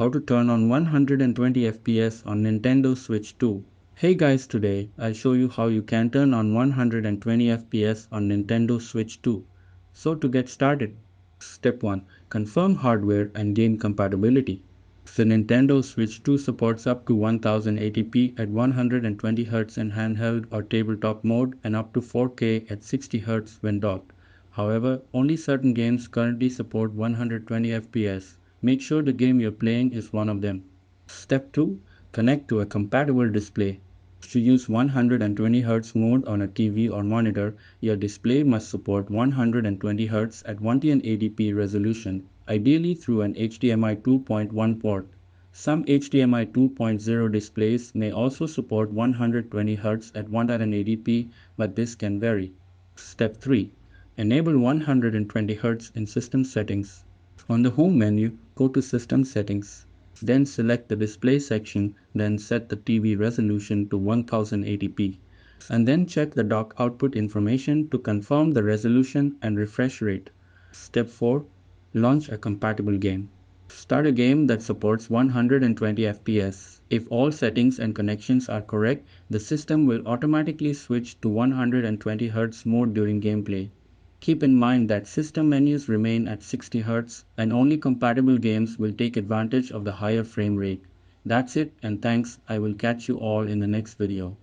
How to turn on 120 FPS on Nintendo Switch 2. Hey guys, today I'll show you how you can turn on 120 FPS on Nintendo Switch 2. So to get started, Step 1. Confirm hardware and game compatibility. The Nintendo Switch 2 supports up to 1080p at 120Hz in handheld or tabletop mode and up to 4K at 60Hz when docked. However, only certain games currently support 120 FPS. Make sure the game you're playing is one of them. Step 2. Connect to a compatible display. To use 120Hz mode on a TV or monitor, your display must support 120Hz at 1080p resolution, ideally through an HDMI 2.1 port. Some HDMI 2.0 displays may also support 120Hz at 180p, but this can vary. Step 3. Enable 120Hz in system settings. On the home menu, go to System Settings. Then select the Display section, then set the TV resolution to 1080p. And then check the dock output information to confirm the resolution and refresh rate. Step 4. Launch a compatible game. Start a game that supports 120 FPS. If all settings and connections are correct, the system will automatically switch to 120Hz mode during gameplay. Keep in mind that system menus remain at 60Hz and only compatible games will take advantage of the higher frame rate. That's it and thanks. I will catch you all in the next video.